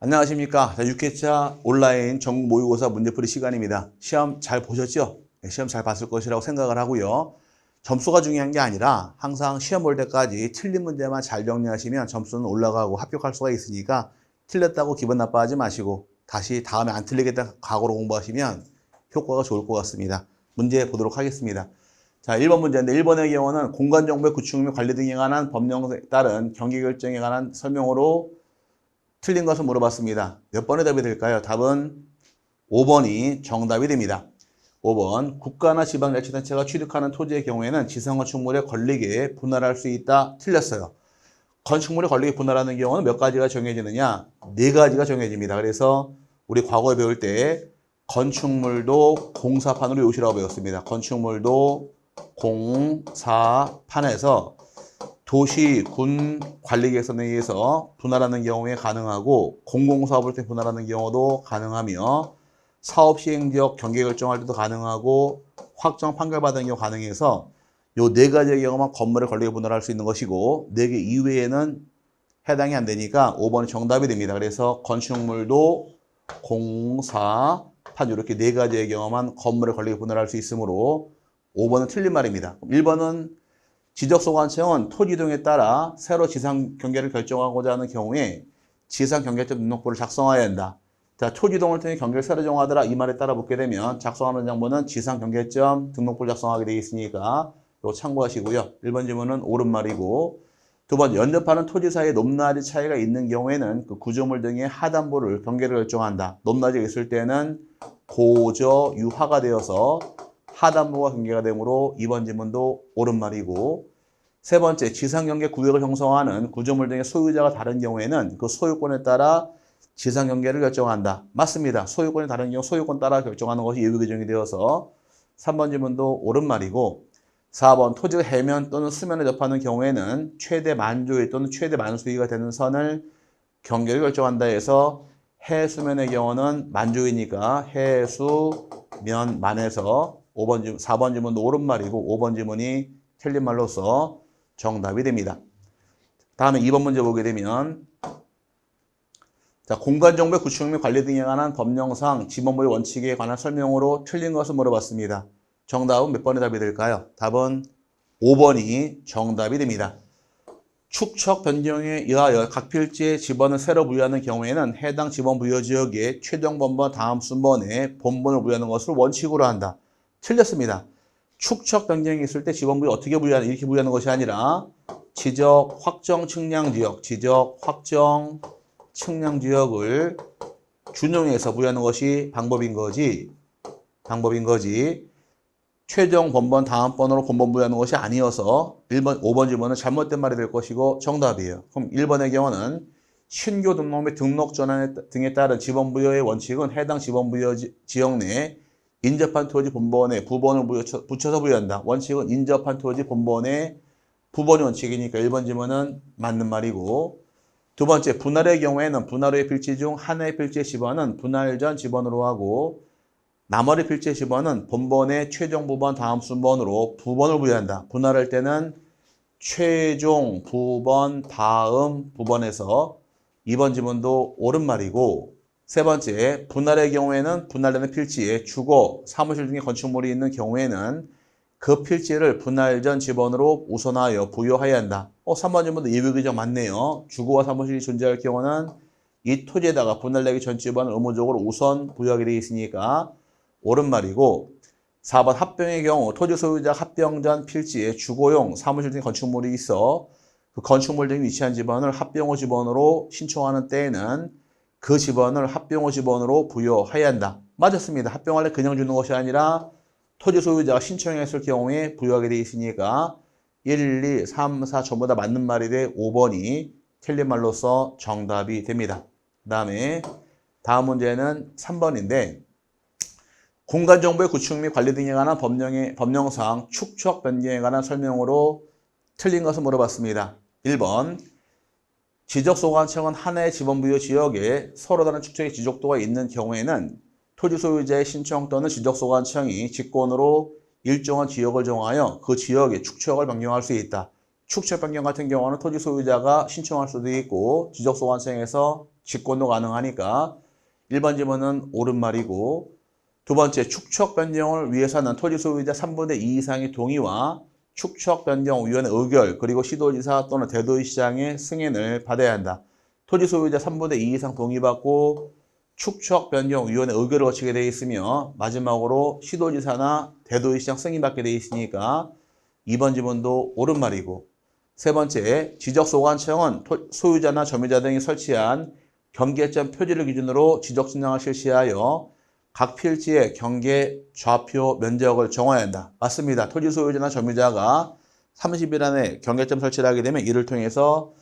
안녕하십니까. 6회차 온라인 전국 모의고사 문제풀이 시간입니다. 시험 잘 보셨죠? 네, 시험 잘 봤을 것이라고 생각을 하고요. 점수가 중요한 게 아니라 항상 시험 볼 때까지 틀린 문제만 잘 정리하시면 점수는 올라가고 합격할 수가 있으니까 틀렸다고 기분 나빠하지 마시고 다시 다음에 안 틀리겠다 각오로 공부하시면 효과가 좋을 것 같습니다. 문제 보도록 하겠습니다. 자, 1번 문제인데 1번의 경우는 공간정보의 구축 및 관리 등에 관한 법령에 따른 경계결정에 관한 설명으로 틀린 것을 물어봤습니다. 몇 번의 답이 될까요? 답은 5번이 정답이 됩니다. 5번, 국가나 지방자치단체가 취득하는 토지의 경우에는 지상건축물에 걸리게 분할할 수 있다. 틀렸어요. 건축물에 걸리게 분할하는 경우는 몇 가지가 정해지느냐? 4가지가 정해집니다. 그래서 우리 과거에 배울 때 건축물도 공사판으로 요시라고 배웠습니다. 건축물도 공사판에서 도시, 군 관리계획선에 의해서 분할하는 경우에 가능하고 공공사업을 때 분할하는 경우도 가능하며 사업 시행지역 경계 결정할 때도 가능하고 확정 판결받은 경우 가능해서 요 4가지의 경우만 건물에 걸리게 분할할 수 있는 것이고 4개 이외에는 해당이 안 되니까 5번이 정답이 됩니다. 그래서 건축물도 공사판 이렇게 4가지의 경우만 건물에 걸리게 분할할 수 있으므로 5번은 틀린 말입니다. 1번은 지적소관청은 토지 이동에 따라 새로 지상 경계를 결정하고자 하는 경우에 지상 경계점 등록부를 작성해야 한다. 자, 토지 이동을 통해 경계를 새로 정하더라 이 말에 따라 묻게 되면 작성하는 장부는 지상 경계점 등록부를 작성하게 되어 있으니까 이거 참고하시고요. 1번 질문은 옳은 말이고, 2번 연접하는 토지 사이에 높낮이 차이가 있는 경우에는 그 구조물 등의 하단부를 경계를 결정한다. 높낮이가 있을 때는 고저 유하가 되어서 하단부가 경계가 되므로 2번 질문도 옳은 말이고, 3번째, 지상경계 구역을 형성하는 구조물 등의 소유자가 다른 경우에는 그 소유권에 따라 지상경계를 결정한다. 맞습니다. 소유권이 다른 경우 소유권 따라 결정하는 것이 예외 규정이 되어서 3번 질문도 옳은 말이고, 4번, 토지가 해면 또는 수면에 접하는 경우에는 최대 만조위 또는 최대 만수위가 되는 선을 경계를 결정한다 해서 해수면의 경우는 만조위니까 해수면 만에서 4번 질문도 옳은 말이고 5번 질문이 틀린 말로서 정답이 됩니다. 다음에 2번 문제 보게 되면 자, 공간정보의 구축 및 관리 등에 관한 법령상 지방부의 원칙에 관한 설명으로 틀린 것을 물어봤습니다. 정답은 몇 번의 답이 될까요? 답은 5번이 정답이 됩니다. 축척 변경에 의하여 각 필지의 지번을 새로 부여하는 경우에는 해당 지번 부여 지역에 최종 번번 다음 순번에 본번을 부여하는 것을 원칙으로 한다. 틀렸습니다. 축척 변경이 있을 때 지번 부여 어떻게 부여하는, 이렇게 부여하는 것이 아니라 지적 확정 측량 지역, 지적 확정 측량 지역을 준용해서 부여하는 것이 방법인 거지. 최종 번번 다음 번으로 본번 부여하는 것이 아니어서 5번 질문은 잘못된 말이 될 것이고 정답이에요. 그럼 1번의 경우는 신규 등록 및 등록 전환 등에 따른 지번 부여의 원칙은 해당 지번 부여 지역 내 인접한 토지 본번에 부번을 붙여서 부여한다. 원칙은 인접한 토지 본번에 부번이 원칙이니까 1번 질문은 맞는 말이고, 2번째, 분할의 경우에는 분할 후의 필지 중 하나의 필지의 지번은 분할 전 지번으로 하고 나머지 필지의 지번은 본번의 최종 부번 다음 순번으로 부번을 부여한다. 분할할 때는 최종 부번 다음 부번에서 2번 지번도 옳은 말이고, 3번째, 분할의 경우에는 분할되는 필지에 주거, 사무실 등의 건축물이 있는 경우에는 그 필지를 분할 전 지번으로 우선하여 부여해야 한다. 3번 질문도 예외 규정 맞네요. 주거와 사무실이 존재할 경우는 이 토지에다가 분할되기 전 지번을 의무적으로 우선 부여하게 되어 있으니까 옳은 말이고, 4번 합병의 경우 토지 소유자 합병 전 필지에 주거용 사무실 등의 건축물이 있어 그 건축물 등이 위치한 지번을 합병 후 지번으로 신청하는 때에는 그 지번을 합병 후 지번으로 부여해야 한다. 맞았습니다. 합병할 때 그냥 주는 것이 아니라 토지 소유자가 신청했을 경우에 부여하게 되어 있으니까 1, 2, 3, 4 전부 다 맞는 말이 돼 5번이 틀린 말로서 정답이 됩니다. 그 다음에 다음 문제는 3번인데 공간정보의 구축 및 관리 등에 관한 법령상 축척 변경에 관한 설명으로 틀린 것을 물어봤습니다. 1번, 지적소관청은 하나의 지번부여 지역에 서로 다른 축척의 지적도가 있는 경우에는 토지 소유자의 신청 또는 지적소관청이 직권으로 일정한 지역을 정하여 그 지역의 축척을 변경할 수 있다. 축척 변경 같은 경우는 토지 소유자가 신청할 수도 있고 지적소관청에서 직권도 가능하니까 1번 지문은 옳은 말이고, 두 번째, 축척 변경을 위해서는 토지 소유자 3분의 2 이상의 동의와 축척 변경 위원회 의결, 그리고 시도지사 또는 대도시장의 승인을 받아야 한다. 토지 소유자 3분의 2 이상 동의받고 축척 변경 위원회 의결을 거치게 되어 있으며, 마지막으로 시도지사나 대도시장 승인받게 되어 있으니까 2번 지문도 옳은 말이고, 세 번째, 지적소관청은 소유자나 점유자 등이 설치한 경계점 표지를 기준으로 지적진단을 실시하여 각 필지의 경계, 좌표, 면적을 정해야 한다. 맞습니다. 토지 소유자나 점유자가 30일 안에 경계점 설치를 하게 되면 이를 통해서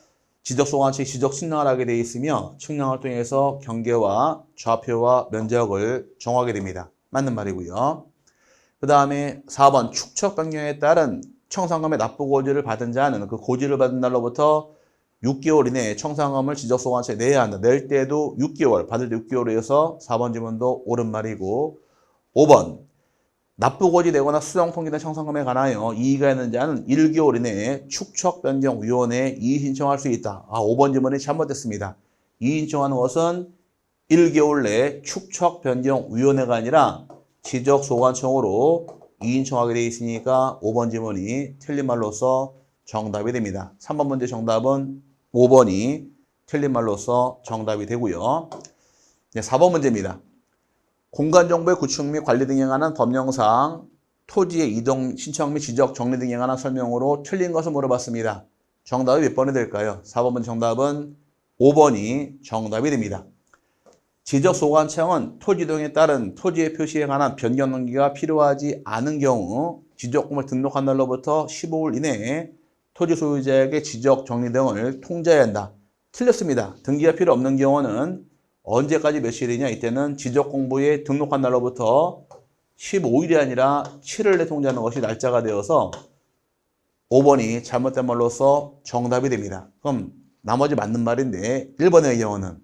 지적소관청이 지적 측량을 하게 되어 있으며, 측량을 통해서 경계와 좌표와 면적을 정하게 됩니다. 맞는 말이고요. 그 다음에 4번, 축척 변경에 따른 청산금의 납부 고지를 받은 자는 그 고지를 받은 날로부터 6개월 이내에 청산금을 지적소관청에 내야 한다. 낼 때도 6개월, 받을 때 6개월이어서 4번 지문도 옳은 말이고, 5번, 납부고지 내거나 수정통지된 청산금에 관하여 이의가 있는 자는 1개월 이내에 축척변경위원회에 이의 신청할 수 있다. 5번 지문이 잘못됐습니다. 이의 신청하는 것은 1개월 내에 축척변경위원회가 아니라 지적소관청으로 이의 신청하게 되어 있으니까 5번 지문이 틀린 말로서 정답이 됩니다. 3번 문제 정답은 5번이 틀린 말로서 정답이 되고요. 4번 문제입니다. 공간정보의 구축 및 관리 등에 관한 법령상 토지의 이동 신청 및 지적 정리 등에 관한 설명으로 틀린 것을 물어봤습니다. 정답이 몇 번이 될까요? 4번 문제 정답은 5번이 정답이 됩니다. 지적소관청은 토지 이동에 따른 토지의 표시에 관한 변경 등기가 필요하지 않은 경우 지적공을 등록한 날로부터 15일 이내에 토지 소유자에게 지적 정리 등을 통지해야 한다. 틀렸습니다. 등기가 필요 없는 경우는 언제까지 며칠이냐? 이때는 지적공부에 등록한 날로부터 15일이 아니라 7일 내 통지하는 것이 날짜가 되어서 5번이 잘못된 말로서 정답이 됩니다. 그럼 나머지 맞는 말인데 1번의 경우는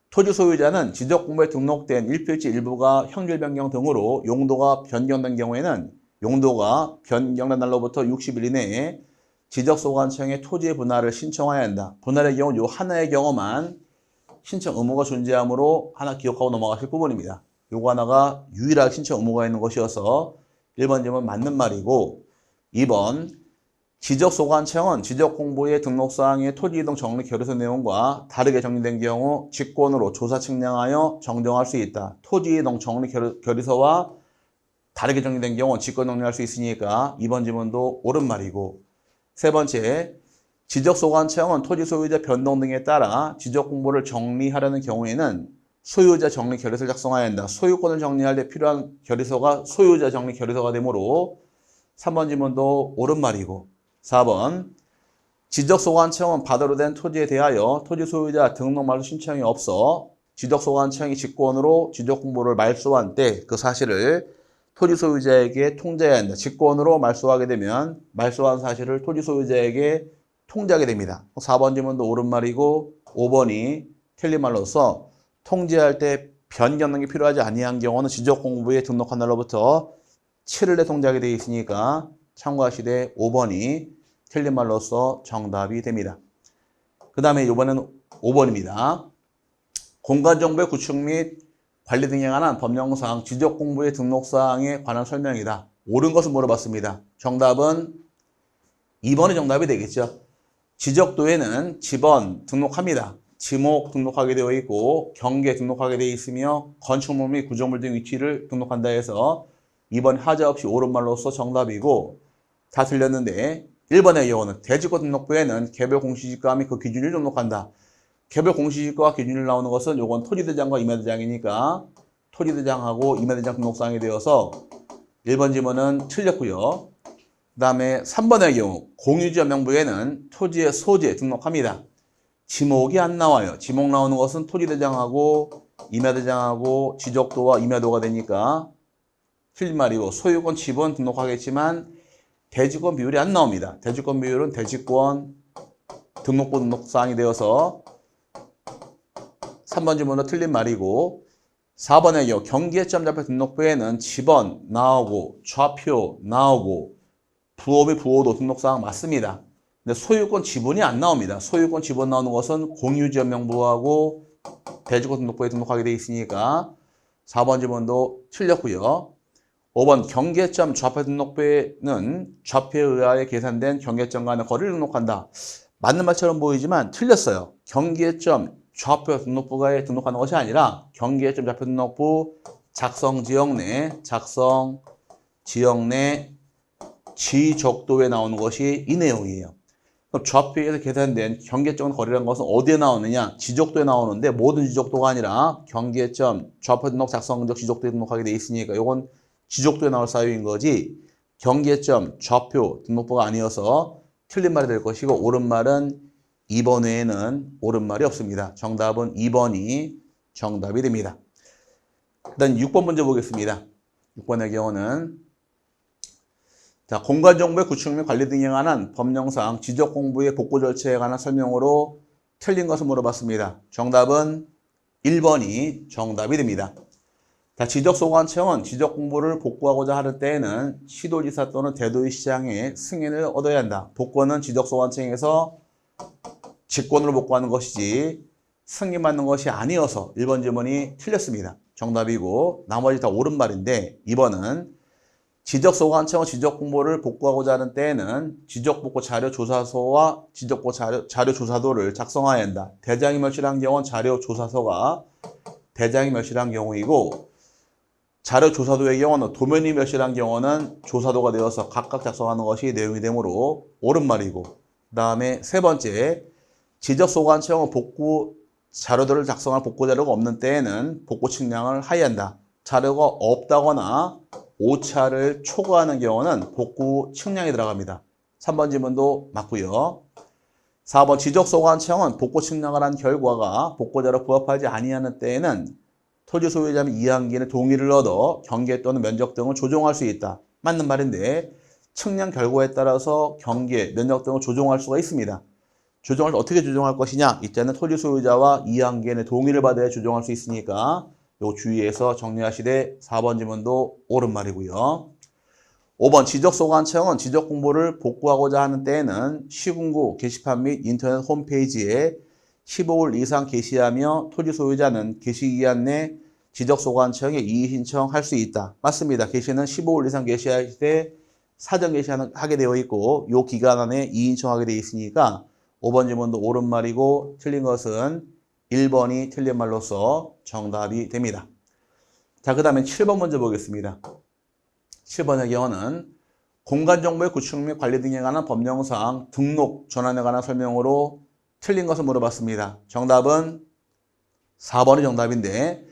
토지 소유자는 지적공부에 등록된 1필지 일부가 형질 변경 등으로 용도가 변경된 경우에는 용도가 변경된 날로부터 60일 이내에 지적소관청에 토지의 분할을 신청해야 한다. 분할의 경우 요 하나의 경우만 신청 의무가 존재하므로 하나 기억하고 넘어가실 부분입니다. 요거 하나가 유일하게 신청 의무가 있는 것이어서 1번 지문 맞는 말이고, 2번 지적소관청은 지적공부의 등록사항의 토지이동 정리 결의서 내용과 다르게 정리된 경우 직권으로 조사 측량하여 정정할 수 있다. 토지이동 정리 결의서와 다르게 정리된 경우 직권 정리할 수 있으니까 2번 지문도 옳은 말이고, 세 번째, 지적소관청은 토지 소유자 변동 등에 따라 지적공부를 정리하려는 경우에는 소유자 정리 결의서를 작성해야 한다. 소유권을 정리할 때 필요한 결의서가 소유자 정리 결의서가 되므로 3번 지문도 옳은 말이고, 4번, 지적소관청은 바다로 된 토지에 대하여 토지 소유자 등록 말소 신청이 없어 지적소관청이 직권으로 지적공부를 말소한 때 그 사실을 토지 소유자에게 통지해야 한다. 직권으로 말소하게 되면 말소한 사실을 토지 소유자에게 통지하게 됩니다. 4번 지문도 옳은 말이고 5번이 틀린 말로서 통지할 때 변경 등이 필요하지 아니한 경우는 지적공부에 등록한 날로부터 7일 내 통지하게 되어 있으니까 참고하시되 5번이 틀린 말로서 정답이 됩니다. 그 다음에 이번에는 5번입니다. 공간정보의 구축 및 관리 등에 관한 법령상 지적공부의 등록사항에 관한 설명이다. 옳은 것을 물어봤습니다. 정답은 2번이 정답이 되겠죠. 지적도에는 지번 등록합니다. 지목 등록하게 되어 있고 경계 등록하게 되어 있으며 건축물 및 구조물 등 위치를 등록한다 해서 2번 하자 없이 옳은 말로서 정답이고, 다 틀렸는데 1번의 경우는 대지권 등록부에는 개별 공시지가 및 그 기준을 등록한다. 개별 공시지가와 기준을 나오는 것은 요건 토지대장과 임야대장이니까 토지대장하고 임야대장 등록사항이 되어서 1번 지문은 틀렸고요. 그 다음에 3번의 경우 공유지역 명부에는 토지의 소재 등록합니다. 지목이 안 나와요. 지목 나오는 것은 토지대장하고 임야대장하고 지적도와 임야도가 되니까 틀린 말이고, 소유권 지분 등록하겠지만 대지권 비율이 안 나옵니다. 대지권 비율은 대지권 등록부 등록사항이 되어서 3번 지문은 틀린 말이고, 4번의 경우 경계점 좌표 등록부에는 지번 나오고 좌표 나오고 부호 및 부호도 등록사항 맞습니다. 근데 소유권 지분이 안 나옵니다. 소유권 지분 나오는 것은 공유지역명부하고 대지권 등록부에 등록하게 돼 있으니까 4번 지문도 틀렸고요. 5번 경계점 좌표 등록부에는 좌표에 의하여 계산된 경계점 간의 거리를 등록한다. 맞는 말처럼 보이지만 틀렸어요. 경계점 좌표 등록부에 등록하는 것이 아니라 경계점 좌표 등록부 작성 지역 내 지적도에 나오는 것이 이 내용이에요. 그럼 좌표에서 계산된 경계점 거리라는 것은 어디에 나오느냐? 지적도에 나오는데 모든 지적도가 아니라 경계점 좌표 등록 작성적 지적도에 등록하게 돼 있으니까 이건 지적도에 나올 사유인 거지 경계점 좌표 등록부가 아니어서 틀린 말이 될 것이고 옳은 말은 2번 외에는 옳은 말이 없습니다. 정답은 2번이 정답이 됩니다. 일단 6번 문제 보겠습니다. 6번의 경우는 자, 공간정보의 구축 및 관리 등에 관한 법령상 지적공부의 복구 절차에 관한 설명으로 틀린 것을 물어봤습니다. 정답은 1번이 정답이 됩니다. 자, 지적소관청은 지적공부를 복구하고자 하는 때에는 시도지사 또는 대도시장의 승인을 얻어야 한다. 복구는 지적소관청에서 직권으로 복구하는 것이지 승인받는 것이 아니어서 1번 질문이 틀렸습니다. 정답이고 나머지 다 옳은 말인데 2번은 지적소관청은 지적공부를 복구하고자 하는 때에는 지적복구 자료조사서와 지적복구 자료조사도를 작성해야 한다. 대장이 멸실한 경우는 자료조사서가 대장이 멸실한 경우이고 자료조사도의 경우는 도면이 멸실한 경우는 조사도가 되어서 각각 작성하는 것이 내용이 되므로 옳은 말이고 그 다음에 세 번째 지적소관청은 복구 자료들을 작성할 복구 자료가 없는 때에는 복구 측량을 하여야 한다. 자료가 없다거나 오차를 초과하는 경우는 복구 측량이 들어갑니다. 3번 질문도 맞고요. 4번 지적소관청은 복구 측량을 한 결과가 복구자로 부합하지 아니하는 때에는 토지 소유자 및 이양기인의 동의를 얻어 경계 또는 면적 등을 조정할 수 있다. 맞는 말인데 측량 결과에 따라서 경계, 면적 등을 조정할 수가 있습니다. 조정을 어떻게 조정할 것이냐? 이때는 토지 소유자와 이양기인의 동의를 받아야 조정할 수 있으니까 요 주의해서 정리하시되 4번 질문도 옳은 말이고요. 5번 지적소관청은 지적공부를 복구하고자 하는 때에는 시군구 게시판 및 인터넷 홈페이지에 15일 이상 게시하며 토지 소유자는 게시기간 내 지적소관청에 이의 신청할 수 있다. 맞습니다. 게시는 15일 이상 게시할 때 사전 게시하게 되어 있고 요 기간 안에 이의 신청하게 되어 있으니까 5번 질문도 옳은 말이고 틀린 것은 1번이 틀린 말로서 정답이 됩니다. 자, 그 다음에 7번 문제 보겠습니다. 7번의 경우는 공간정보의 구축 및 관리 등에 관한 법령상 등록 전환에 관한 설명으로 틀린 것을 물어봤습니다. 정답은 4번이 정답인데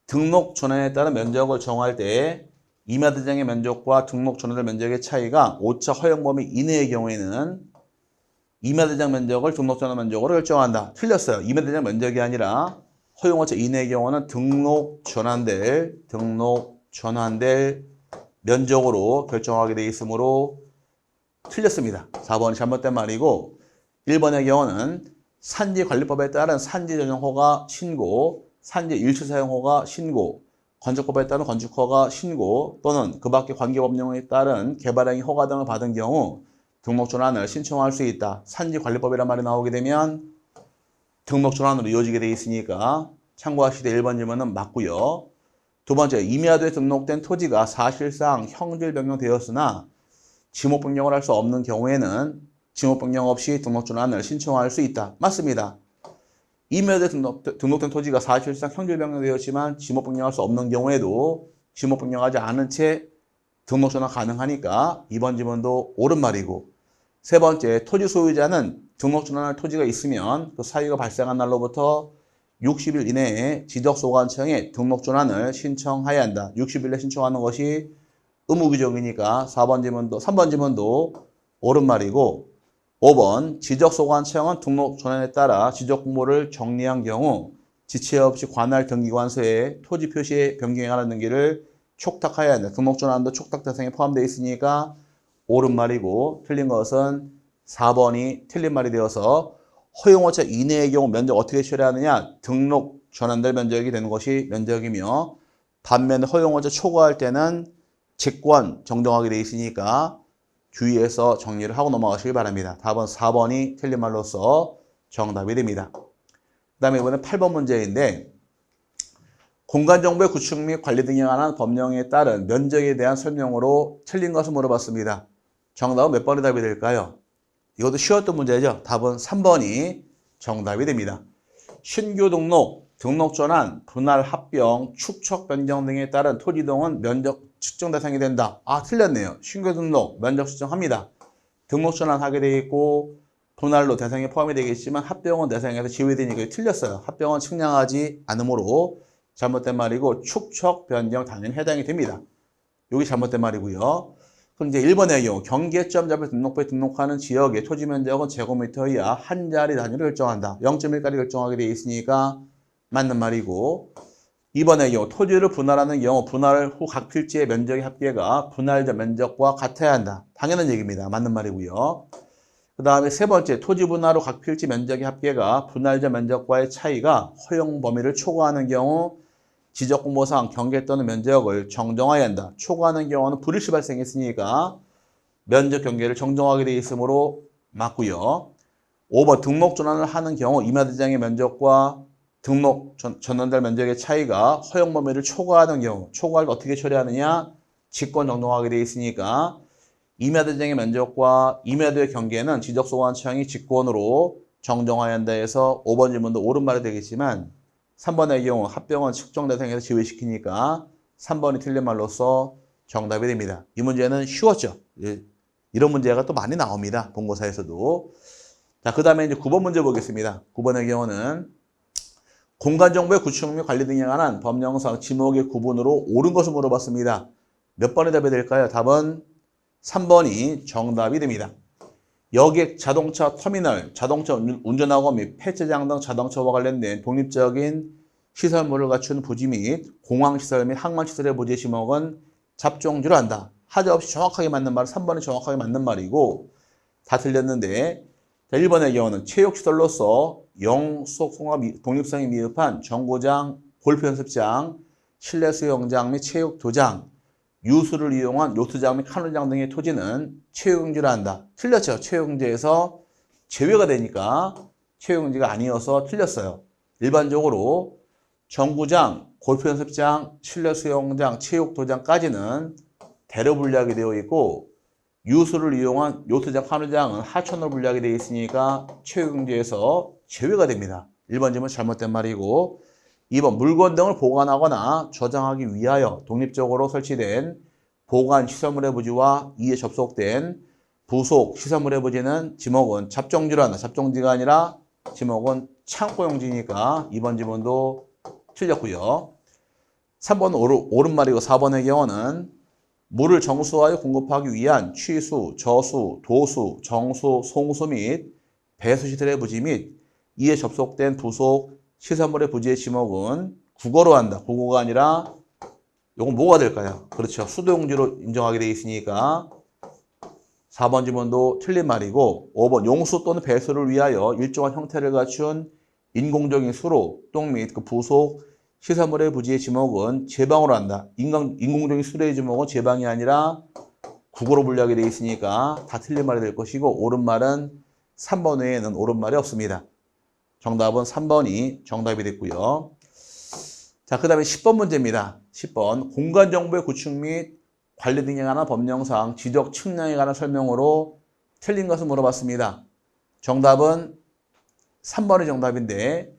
등록 전환에 따른 면적을 정할 때 임야대장의 면적과 등록 전환될 면적의 차이가 오차 허용 범위 이내의 경우에는 임야대장 면적을 등록 전환 면적으로 결정한다. 틀렸어요. 임야대장 면적이 아니라 허용오차 이내의 경우는 등록 전환될 면적으로 결정하게 되어 있으므로 틀렸습니다. 4번이 잘못된 말이고 1번의 경우는 산지관리법에 따른 산지전용허가 신고, 산지일치사용허가 신고, 건축법에 따른 건축허가 신고 또는 그 밖의 관계법령에 따른 개발행위 허가 등을 받은 경우 등록 전환을 신청할 수 있다. 산지관리법이란 말이 나오게 되면 등록 전환으로 이어지게 되어 있으니까 참고하시되 1번 질문은 맞고요. 두 번째, 임야도에 등록된 토지가 사실상 형질 변경되었으나 지목 변경을 할 수 없는 경우에는 지목 변경 없이 등록 전환을 신청할 수 있다. 맞습니다. 임야도에 등록된 토지가 사실상 형질 변경되었지만 지목 변경할 수 없는 경우에도 지목 변경하지 않은 채 등록 전환 가능하니까 2번 질문도 옳은 말이고 세 번째, 토지 소유자는 등록 전환할 토지가 있으면 그 사유가 발생한 날로부터 60일 이내에 지적소관청에 등록 전환을 신청해야 한다. 60일 내 신청하는 것이 의무규정이니까 3번 질문도 옳은 말이고 5번 지적소관청은 등록 전환에 따라 지적공모를 정리한 경우 지체 없이 관할 등기관서에 토지 표시에 변경에 관한 등기를 촉탁해야 한다. 등록 전환도 촉탁 대상에 포함되어 있으니까 옳은 말이고 틀린 것은 4번이 틀린 말이 되어서 허용오차 이내의 경우 면적 어떻게 처리하느냐? 등록 전환될 면적이 되는 것이 면적이며 반면에 허용오차 초과할 때는 직권 정정하게 되어 있으니까 주의해서 정리를 하고 넘어가시기 바랍니다. 답은 4번이 틀린 말로서 정답이 됩니다. 그 다음에 이번에 8번 문제인데 공간정보의 구축 및 관리 등에 관한 법령에 따른 면적에 대한 설명으로 틀린 것을 물어봤습니다. 정답은 몇 번의 답이 될까요? 이것도 쉬웠던 문제죠. 답은 3번이 정답이 됩니다. 신규 등록, 등록 전환, 분할 합병, 축척 변경 등에 따른 토지 이동은 면적 측정 대상이 된다. 아, 틀렸네요. 신규 등록, 면적 측정합니다. 등록 전환하게 되어 있고 분할로 대상에 포함이 되겠지만 합병은 대상에서 제외되니까 틀렸어요. 합병은 측량하지 않으므로 잘못된 말이고 축척 변경 당연히 해당이 됩니다. 여기 잘못된 말이고요. 그럼 이제 1번의 경우 경계점 잡을 등록부에 등록하는 지역의 토지 면적은 제곱미터 이하 한 자리 단위로 결정한다. 0.1까지 결정하게 되어 있으니까 맞는 말이고 2번의 경우 토지를 분할하는 경우 분할 후 각 필지의 면적의 합계가 분할자 면적과 같아야 한다. 당연한 얘기입니다. 맞는 말이고요. 그 다음에 세 번째 토지 분할 후 각 필지 면적의 합계가 분할자 면적과의 차이가 허용 범위를 초과하는 경우 지적공모상 경계 또는 면적을 정정해야 한다. 초과하는 경우는 불일시 발생했으니까 면적 경계를 정정하게 되어 있으므로 맞고요. 5번 등록 전환을 하는 경우 임야대장의 면적과 등록 전환될 면적의 차이가 허용 범위를 초과하는 경우 초과할 때 어떻게 처리하느냐? 직권 정정하게 되어 있으니까 임야대장의 면적과 임야도의 경계는 지적소관청이 직권으로 정정해야 한다 해서 5번 질문도 옳은 말이 되겠지만 3번의 경우 합병은 측정 대상에서 제외시키니까 3번이 틀린 말로서 정답이 됩니다. 이 문제는 쉬웠죠. 이런 문제가 또 많이 나옵니다. 본고사에서도. 자, 그 다음에 이제 9번 문제 보겠습니다. 9번의 경우는 공간정보의 구축 및 관리 등에 관한 법령상 지목의 구분으로 옳은 것을 물어봤습니다. 몇 번의 답이 될까요? 답은 3번이 정답이 됩니다. 여객, 자동차 터미널, 자동차 운전학원 및 폐차장 등 자동차와 관련된 독립적인 시설물을 갖춘 부지 및 공항시설 및 항만시설의 부지의 지목은 잡종주로 한다. 하자없이 정확하게 맞는 말은 3번이 정확하게 맞는 말이고 다 틀렸는데 자, 1번의 경우는 체육시설로서 영속성과 독립성이 미흡한 정구장, 골프연습장, 실내 수영장 및 체육도장, 유수를 이용한 요트장 및 카누장 등의 토지는 체육용지라 한다. 틀렸죠. 체육용지에서 제외가 되니까 체육용지가 아니어서 틀렸어요. 일반적으로 정구장, 골프연습장, 실내 수영장, 체육도장까지는 대로 분류하게 되어 있고 유수를 이용한 요트장, 카누장은 하천으로 분류하게 되어 있으니까 체육용지에서 제외가 됩니다. 1번 질문 잘못된 말이고 2번 물건 등을 보관하거나 저장하기 위하여 독립적으로 설치된 보관 시설물의 부지와 이에 접속된 부속 시설물의 부지는 지목은 잡종지로 한다. 잡종지가 아니라 지목은 창고용지니까 2번 지문도 틀렸고요. 3번 옳은 말이고 4번의 경우는 물을 정수하여 공급하기 위한 취수, 저수, 도수, 정수, 송수 및 배수 시설의 부지 및 이에 접속된 부속 시설물의 부지의 지목은 국어로 한다. 국어가 아니라 이건 뭐가 될까요? 그렇죠. 수도용지로 인정하게 되어 있으니까 4번 지문도 틀린 말이고 5번 용수 또는 배수를 위하여 일정한 형태를 갖춘 인공적인 수로 똥 및 그 부속 시설물의 부지의 지목은 제방으로 한다. 인공적인 수로의 지목은 제방이 아니라 국어로 분류하게 되어 있으니까 다 틀린 말이 될 것이고 옳은 말은 3번 외에는 옳은 말이 없습니다. 정답은 3번이 정답이 됐고요. 자, 그 다음에 10번 문제입니다. 10번 공간정보의 구축 및 관리 등에 관한 법령상 지적 측량에 관한 설명으로 틀린 것을 물어봤습니다. 정답은 3번이 정답인데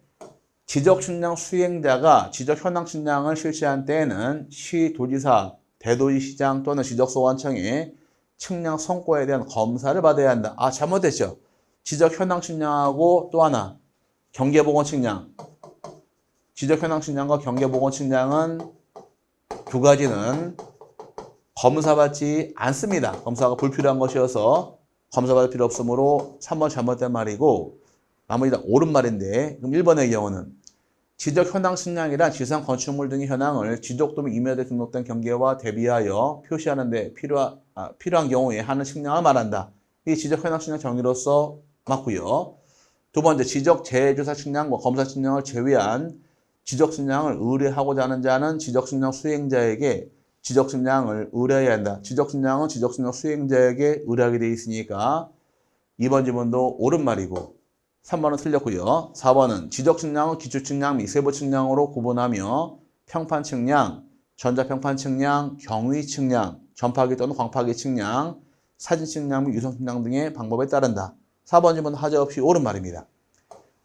지적 측량 수행자가 지적 현황 측량을 실시한 때에는 시, 도지사, 대도시시장 또는 지적소관청의 측량 성과에 대한 검사를 받아야 한다. 아, 잘못됐죠. 지적 현황 측량하고 또 하나 경계보건 측량. 지적 현황 측량과 경계보건 측량은 두 가지는 검사받지 않습니다. 검사가 불필요한 것이어서 검사받을 필요 없으므로 3번 잘못된 말이고 나머지 다 옳은 말인데 그럼 1번의 경우는 지적 현황 측량이란 지상 건축물 등의 현황을 지적도 및 임야도에 등록된 경계와 대비하여 표시하는 데 필요한 경우에 하는 측량을 말한다. 이 지적 현황 측량 정의로서 맞고요. 두 번째, 지적 재조사 측량과 검사 측량을 제외한 지적 측량을 의뢰하고자 하는 자는 지적 측량 수행자에게 지적측량을 의뢰해야 한다. 지적측량은 지적측량 수행자에게 의뢰하게 되어 있으니까 2번 지문도 옳은 말이고 3번은 틀렸고요. 4번은 지적측량은 기초측량 및 세부측량으로 구분하며 평판측량, 전자평판측량, 경위측량, 전파기 또는 광파기 측량, 사진측량 및 유성측량 등의 방법에 따른다. 4번 지문은 하자없이 옳은 말입니다.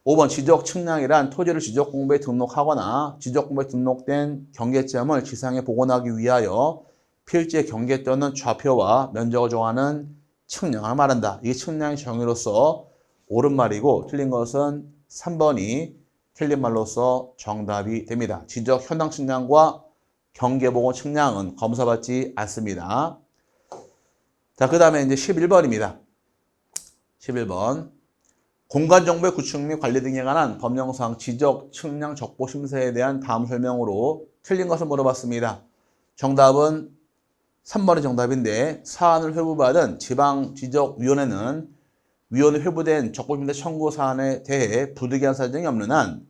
5번 지적측량이란 토지를 지적공부에 등록하거나 지적공부에 등록된 경계점을 지상에 복원하기 위하여 필지의 경계 또는 좌표와 면적을 정하는 측량을 말한다. 이게 측량의 정의로서 옳은 말이고 틀린 것은 3번이 틀린 말로서 정답이 됩니다. 지적 현황 측량과 경계복원 측량은 검사받지 않습니다. 자, 그 다음에 이제 11번입니다. 11번. 공간정보의 구축 및 관리 등에 관한 법령상 지적, 측량, 적보, 심사에 대한 다음 설명으로 틀린 것을 물어봤습니다. 정답은 3번이 정답인데 사안을 회부받은 지방지적위원회는 위원회 회부된 적보 심사 청구 사안에 대해 부득이한 사정이 없는 한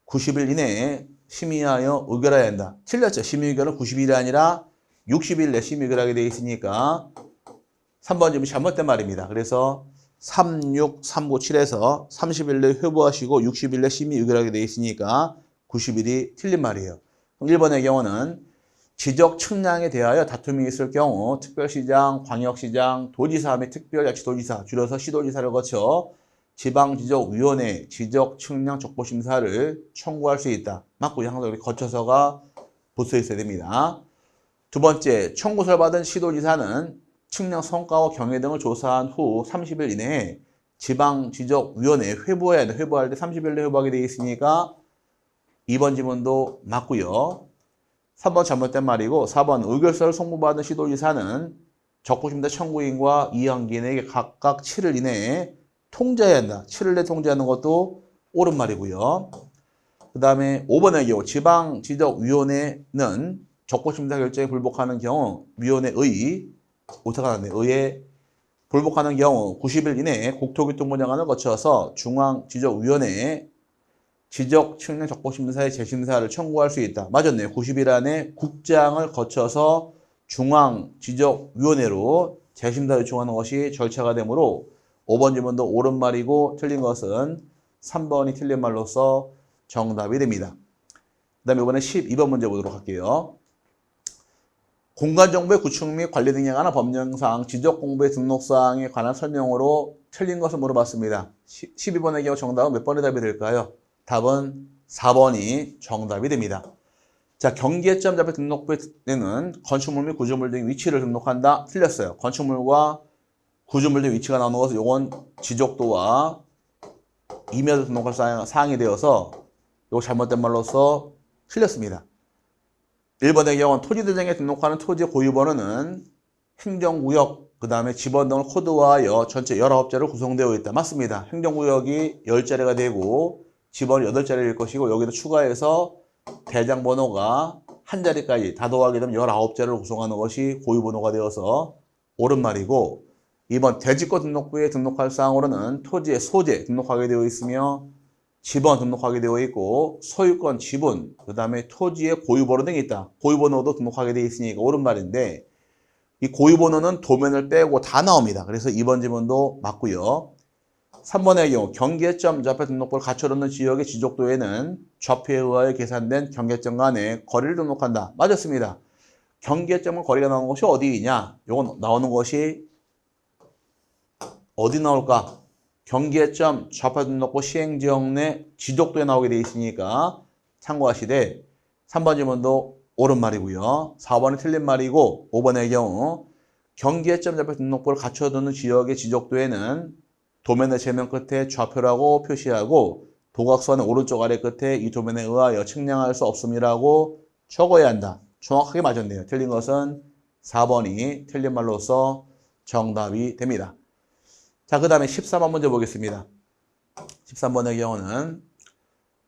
90일 이내에 심의하여 의결해야 한다. 틀렸죠. 심의 의결은 90일이 아니라 60일 내 심의 의결하게 되어 있으니까 3번 질문이 잘못된 말입니다. 그래서 3, 6, 3, 9, 7에서 30일 내에 회부하시고 60일 내 심의 의결하게 되어 있으니까 90일이 틀린 말이에요. 그럼 1번의 경우는 지적 측량에 대하여 다툼이 있을 경우 특별시장, 광역시장, 도지사 및 특별자치도지사, 줄여서 시도지사를 거쳐 지방지적위원회 지적 측량 적보심사를 청구할 수 있다. 맞고요. 항상 우리 거쳐서가 붙어 있어야 됩니다. 두 번째, 청구서를 받은 시도지사는 측량 성과와 경계 등을 조사한 후 30일 이내에 지방지적위원회에 회부해야 한다. 회부할 때 30일 내에 회부하게 되어 있으니까 2번 지문도 맞고요. 3번 잘못된 말이고 4번 의결서를 송부받은 시도지사는 적부심사 청구인과 이항기인에게 각각 7일 이내에 통지해야 한다. 7일 내에 통지하는 것도 옳은 말이고요. 그 다음에 5번의 경우 지방지적위원회는 적부심사 결정에 불복하는 경우 위원회의 오타가 났네. 의에 불복하는 경우 90일 이내에 국토교통부 장관을 거쳐서 중앙지적위원회에 지적 측량 적보심사의 재심사를 청구할 수 있다. 맞았네요. 90일 안에 국장을 거쳐서 중앙지적위원회로 재심사 요청하는 것이 절차가 되므로 5번 질문도 옳은 말이고 틀린 것은 3번이 틀린 말로서 정답이 됩니다. 그 다음에 이번에 12번 문제 보도록 할게요. 공간정보의 구축 및 관리 등에 관한 법령상 지적공부의 등록사항에 관한 설명으로 틀린 것을 물어봤습니다. 12번의 경우 정답은 몇 번의 답이 될까요? 답은 4번이 정답이 됩니다. 자, 경계점 잡혀 등록부에는 건축물 및 구조물 등 위치를 등록한다. 틀렸어요. 건축물과 구조물 등 위치가 나오는 것은 이건 지적도와 임야도 등록할 사항이 되어서 이거 잘못된 말로서 틀렸습니다. 1번의 경우는 토지대장에 등록하는 토지 고유번호는 행정구역, 그 다음에 집원 등을 코드화하여 전체 19자로 구성되어 있다. 맞습니다. 행정구역이 10자리가 되고 집원이 8자리일 것이고 여기도 추가해서 대장번호가 한 자리까지 다 더하게 되면 19자리를 구성하는 것이 고유번호가 되어서 옳은 말이고 2번 대지권 등록부에 등록할 사항으로는 토지의 소재 등록하게 되어 있으며 집원 등록하게 되어 있고 소유권 지분, 그 다음에 토지의 고유번호 등이 있다. 고유번호도 등록하게 되어 있으니까 옳은 말인데 이 고유번호는 도면을 빼고 다 나옵니다. 그래서 2번 지문도 맞고요. 3번의 경우 경계점 좌표 등록부를 갖춰놓는 지역의 지적도에는 좌표에 의하여 계산된 경계점 간의 거리를 등록한다. 맞았습니다. 경계점은 거리가 나오는 것이 어디이냐? 이건 나오는 것이 어디 나올까? 경계점 좌표 등록부 시행지역 내 지적도에 나오게 되어 있으니까 참고하시되 3번 질문도 옳은 말이고요. 4번이 틀린 말이고 5번의 경우 경계점 좌표 등록부를 갖춰두는 지역의 지적도에는 도면의 제면 끝에 좌표라고 표시하고 도각선의 오른쪽 아래 끝에 이 도면에 의하여 측량할 수 없음이라고 적어야 한다. 정확하게 맞았네요. 틀린 것은 4번이 틀린 말로서 정답이 됩니다. 자, 그 다음에 13번 문제 보겠습니다. 13번의 경우는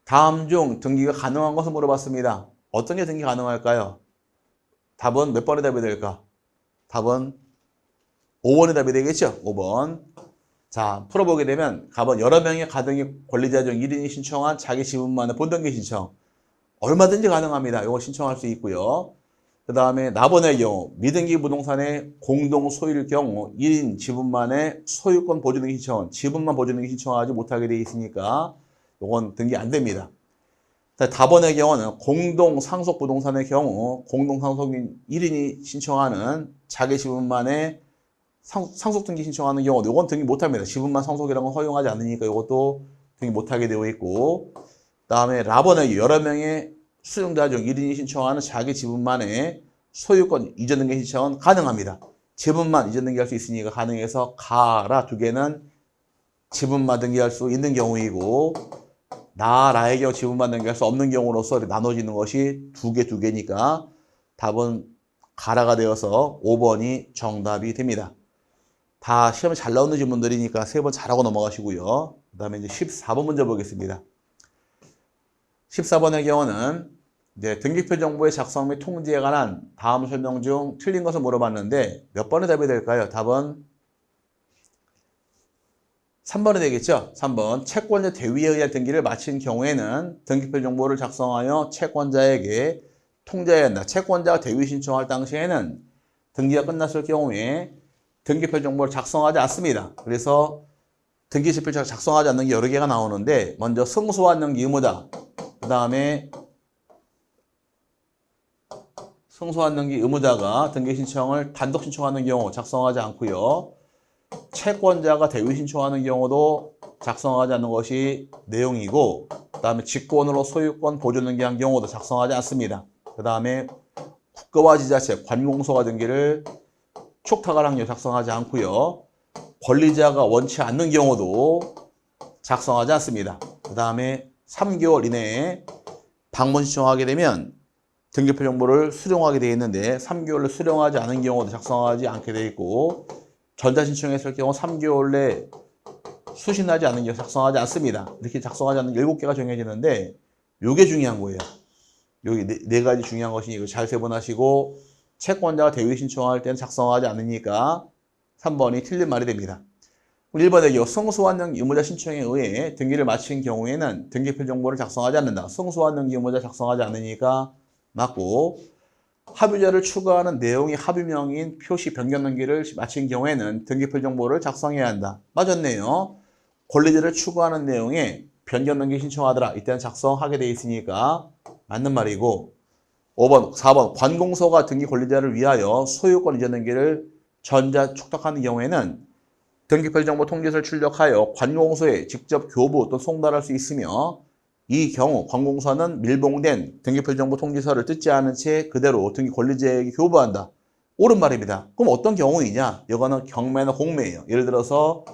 다음 중 등기가 가능한 것을 물어봤습니다. 어떤 게 등기 가능할까요? 답은 몇 번의 답이 될까? 답은 5번의 답이 되겠죠? 5번. 자, 풀어보게 되면 가번 여러 명의 가등기 권리자 중 1인이 신청한 자기 지분만의 본등기 신청. 얼마든지 가능합니다. 이거 신청할 수 있고요. 그 다음에 납원의 경우 미등기 부동산의 공동 소유일 경우 1인 지분만의 소유권 보존등기 신청은 지분만 보존등기 신청하지 못하게 되어 있으니까 이건 등기 안 됩니다. 다번의 경우는 공동 상속 부동산의 경우 공동 상속인 1인이 신청하는 자기 지분만의 상속 등기 신청하는 경우도 이건 등기 못합니다. 지분만 상속이라는 건 허용하지 않으니까 이것도 등기 못하게 되어 있고, 그 다음에 라번의 여러 명의 수용자 중 1인이 신청하는 자기 지분만의 소유권 이전 등기 신청은 가능합니다. 지분만 이전 등기할 수 있으니까 가능해서 가라 두 개는 지분만 등기할 수 있는 경우이고, 나의 경우 지분만 등기할 수 없는 경우로서 나눠지는 것이 두 개니까 답은 가라가 되어서 5번이 정답이 됩니다. 다 시험에 잘 나오는 질문들이니까 3번 잘하고 넘어가시고요. 그 다음에 이제 14번 문제 보겠습니다. 14번의 경우는 이제 등기표 정보의 작성 및 통지에 관한 다음 설명 중 틀린 것을 물어봤는데 몇 번의 답이 될까요? 답은 3번이 되겠죠? 3번. 채권자 대위에 의한 등기를 마친 경우에는 등기표 정보를 작성하여 채권자에게 통지해야 한다. 채권자가 대위 신청할 당시에는 등기가 끝났을 경우에 등기표 정보를 작성하지 않습니다. 그래서 등기지필자가 작성하지 않는 게 여러 개가 나오는데, 먼저 승소한 등기 의무자, 그 다음에 승소한 등기 의무자가 등기 신청을 단독 신청하는 경우 작성하지 않고요. 채권자가 대위 신청하는 경우도 작성하지 않는 것이 내용이고, 그 다음에 직권으로 소유권 보존 등기한 경우도 작성하지 않습니다. 그 다음에 국가와 지자체, 관공서가 등기를 촉탁할 확률 작성하지 않고요. 권리자가 원치 않는 경우도 작성하지 않습니다. 그 다음에 3개월 이내에 방문 신청하게 되면 등기표 정보를 수령하게 되어 있는데 3개월로 수령하지 않은 경우도 작성하지 않게 되어 있고, 전자신청했을 경우 3개월 내에 수신하지 않은 경우 작성하지 않습니다. 이렇게 작성하지 않는 7개가 정해지는데 이게 중요한 거예요. 여기 네 가지 중요한 것이 이거 잘 세분하시고, 채권자가 대위 신청할 때는 작성하지 않으니까 3번이 틀린 말이 됩니다. 1번에 승소한 등기 의무자 신청에 의해 등기를 마친 경우에는 등기표 정보를 작성하지 않는다. 승소한 등기 의무자 작성하지 않으니까 맞고, 합의자를 추가하는 내용이 합의명인 표시 변경 등기를 마친 경우에는 등기표 정보를 작성해야 한다. 맞았네요. 권리자를 추가하는 내용에 변경 등기 신청하더라. 이때는 작성하게 돼 있으니까 맞는 말이고, 5번, 4번 관공서가 등기 권리자를 위하여 소유권 이전 등기를 전자 촉탁하는 경우에는 등기표 정보 통지서를 출력하여 관공서에 직접 교부 또 송달할 수 있으며, 이 경우 관공서는 밀봉된 등기표 정보 통지서를 뜯지 않은 채 그대로 등기 권리자에게 교부한다. 옳은 말입니다. 그럼 어떤 경우이냐? 이거는 경매나 공매예요. 예를 들어서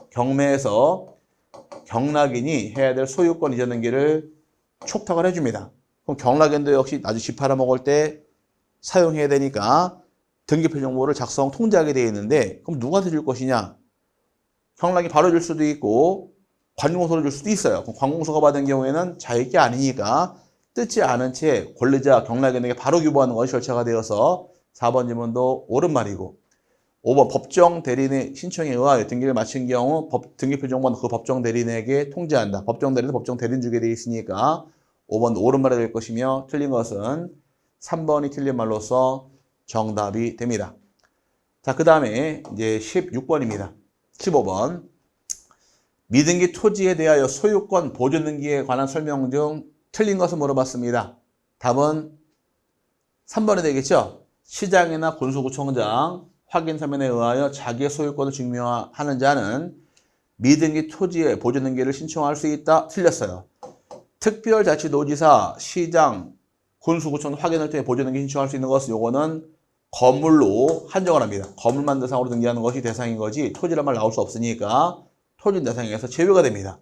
경매에서 경락인이 해야 될 소유권 이전 등기를 촉탁을 해줍니다. 그럼 경락인도 역시 나중에 집 팔아먹을 때 사용해야 되니까 등기표 정보를 작성 통지하게 되어 있는데, 그럼 누구한테 줄 것이냐? 경락이 바로 줄 수도 있고 관공서로 줄 수도 있어요. 그럼 관공서가 받은 경우에는 자기 게 아니니까 뜯지 않은 채 권리자 경락인에게 바로 교부하는 것이 절차가 되어서 4번 질문도 옳은 말이고, 5번 법정 대리인의 신청에 의하여 등기를 마친 경우 등기표 정보는 그 법정 대리인에게 통지한다. 법정 대리인은 법정 대리인 주게 되어 있으니까 5번도 옳은 말이 될 것이며, 틀린 것은 3번이 틀린 말로서 정답이 됩니다. 자, 그 다음에 이제 16번입니다. 15번. 미등기 토지에 대하여 소유권 보존 등기에 관한 설명 중 틀린 것을 물어봤습니다. 답은 3번이 되겠죠? 시장이나 군수구청장 확인 서면에 의하여 자기의 소유권을 증명하는 자는 미등기 토지의 보존 등기를 신청할 수 있다. 틀렸어요. 특별자치도지사, 시장, 군수구청 확인을 통해 보존 등기 신청할 수 있는 것은 요거는 건물로 한정을 합니다. 건물만 대상으로 등기하는 것이 대상인 거지 토지란 말 나올 수 없으니까 토지 대상에서 제외가 됩니다.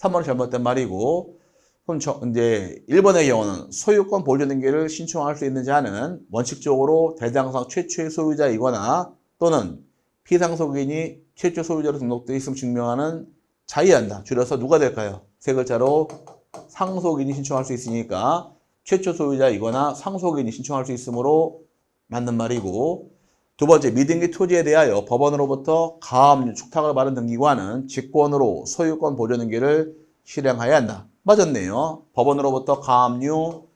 3번은 잘못된 말이고, 그럼 이제 1번의 경우는 소유권 보존 등기를 신청할 수 있는 자는 원칙적으로 대장상 최초의 소유자이거나 또는 피상속인이 최초 소유자로 등록되어 있음을 증명하는 자의한다. 줄여서 누가 될까요? 세 글자로 상속인이 신청할 수 있으니까 최초 소유자이거나 상속인이 신청할 수 있으므로 맞는 말이고, 두 번째, 미등기 토지에 대하여 법원으로부터 가압류 축탁을 받은 등기관은 직권으로 소유권 보존 등기를 실행해야 한다. 맞았네요. 법원으로부터 가압류,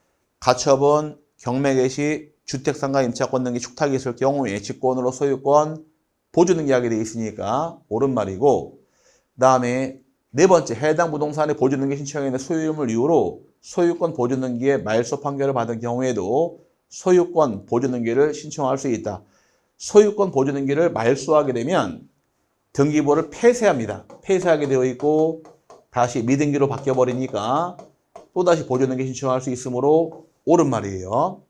가처분, 경매 개시, 주택 상가 임차권 등기 축탁이 있을 경우에 직권으로 소유권 보존 등기하게 돼 있으니까 옳은 말이고, 그다음에 네 번째, 해당 부동산의 보존 등기 신청인의 소유임을 이유로 소유권 보존 등기의 말소 판결을 받은 경우에도 소유권 보존 등기를 신청할 수 있다. 소유권 보존 등기를 말소하게 되면 등기부를 폐쇄합니다. 폐쇄하게 되어 있고 다시 미등기로 바뀌어버리니까 또다시 보존 등기 신청할 수 있으므로 옳은 말이에요.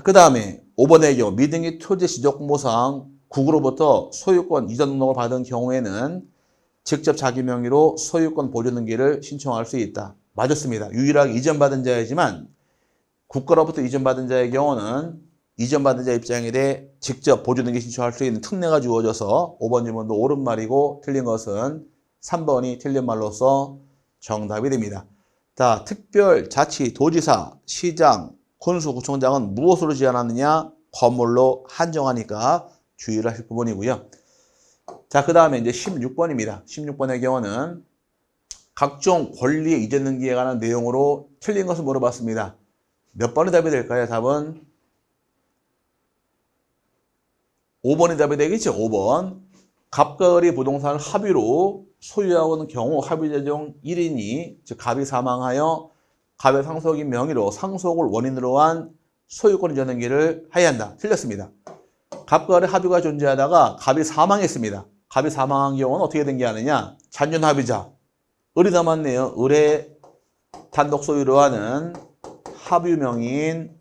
그 다음에 5번의 경우 미등기 토지 지적공모상 국으로부터 소유권 이전 등록을 받은 경우에는 직접 자기 명의로 소유권 보존 등기를 신청할 수 있다. 맞았습니다. 유일하게 이전받은 자이지만 국가로부터 이전받은 자의 경우는 이전받은 자 입장에 대해 직접 보존 등기 신청할 수 있는 특례가 주어져서 5번 질문도 옳은 말이고 틀린 것은 3번이 틀린 말로서 정답이 됩니다. 자, 특별자치도지사, 시장, 군수구청장은 무엇으로 제한하느냐? 건물로 한정하니까 주의를 하실 부분이고요. 자, 그 다음에 이제 16번입니다. 16번의 경우는 각종 권리의 이전 등기에 관한 내용으로 틀린 것을 물어봤습니다. 몇 번의 답이 될까요? 답은 5번이 답이 되겠죠. 5번. 갑과 을이 부동산을 합의로 소유하고 있는 경우 합의자 중 1인이 즉 갑이 사망하여 갑의 상속인 명의로 상속을 원인으로 한 소유권 이전 등기를 하여야 한다. 틀렸습니다. 갑과 을의 합의가 존재하다가 갑이 사망했습니다. 갑이 사망한 경우는 어떻게 등기하느냐? 잔존 합의자. 을이 남았네요. 을의 단독 소유로 하는 합의 명의인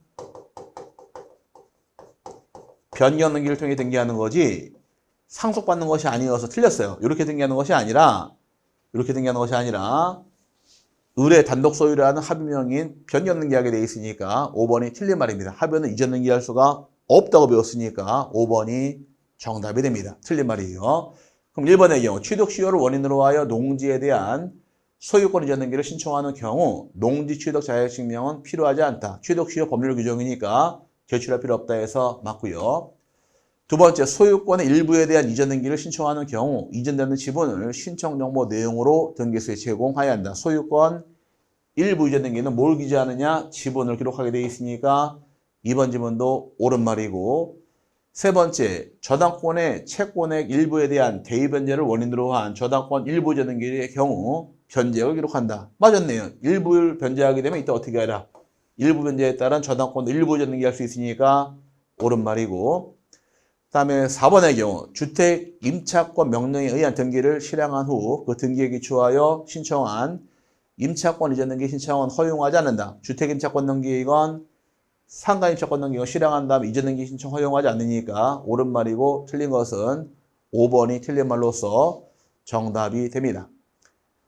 변경 등기를 통해 등기하는 거지 상속받는 것이 아니어서 틀렸어요. 이렇게 등기하는 것이 아니라 을의 단독 소유라는 합의 명의인 변경 등기하게 돼 있으니까 5번이 틀린 말입니다. 합의는 이전 등기할 수가 없다고 배웠으니까 5번이 정답이 됩니다. 틀린 말이에요. 그럼 1번의 경우 취득 시효를 원인으로 하여 농지에 대한 소유권 이전 등기를 신청하는 경우 농지 취득 자격증명은 필요하지 않다. 취득 시효 법률 규정이니까 제출할 필요 없다 해서 맞고요. 두 번째, 소유권의 일부에 대한 이전 등기를 신청하는 경우 이전되는 지분을 신청 정보 내용으로 등기소에 제공해야 한다. 소유권 일부 이전 등기는 뭘 기재하느냐? 지분을 기록하게 되어 있으니까 2번 지문도 옳은 말이고, 세 번째, 저당권의 채권액 일부에 대한 대위 변제를 원인으로 한 저당권 일부 이전 등기의 경우 변제액을 기록한다. 맞았네요. 일부를 변제하게 되면 이때 어떻게 하라? 일부 변제에 따른 저당권 일부 이전 등기할 수 있으니까 옳은 말이고, 그 다음에 4번의 경우 주택 임차권 명령에 의한 등기를 실행한 후 그 등기에 기초하여 신청한 임차권 이전 등기 신청은 허용하지 않는다. 주택 임차권 등기이건 상가 임차권 등기가 실행한 다음 이전 등기 신청 허용하지 않으니까 옳은 말이고 틀린 것은 5번이 틀린 말로서 정답이 됩니다.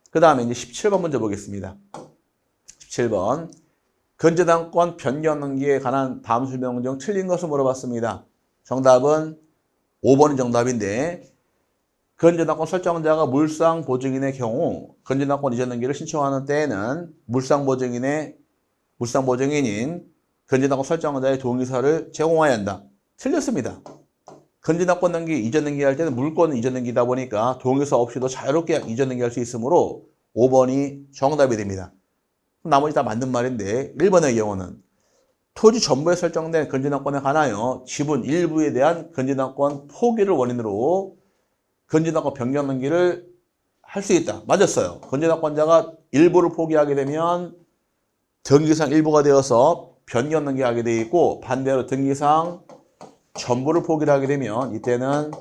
그 다음에 이제 17번 문제 보겠습니다. 17번. 건재당권 변경 등기에 관한 다음 설명 중 틀린 것을 물어봤습니다. 정답은 5번이 정답인데, 건재당권 설정자가 물상보증인의 경우 건재당권 이전 등기를 신청하는 때에는 물상보증인인 건재당권 설정자의 동의서를 제공해야 한다. 틀렸습니다. 건재당권 등기 이전 등기할 때는 물권 이전 등기다 보니까 동의서 없이도 자유롭게 이전 등기할 수 있으므로 5번이 정답이 됩니다. 나머지 다 맞는 말인데 1번의 경우는 토지 전부에 설정된 건재당권에 관하여 지분 일부에 대한 건재당권 포기를 원인으로 건재당권 변경 등기를 할 수 있다. 맞았어요. 건재당권자가 일부를 포기하게 되면 등기상 일부가 되어서 변경 등기하게 되어 있고, 반대로 등기상 전부를 포기를 하게 되면 이때는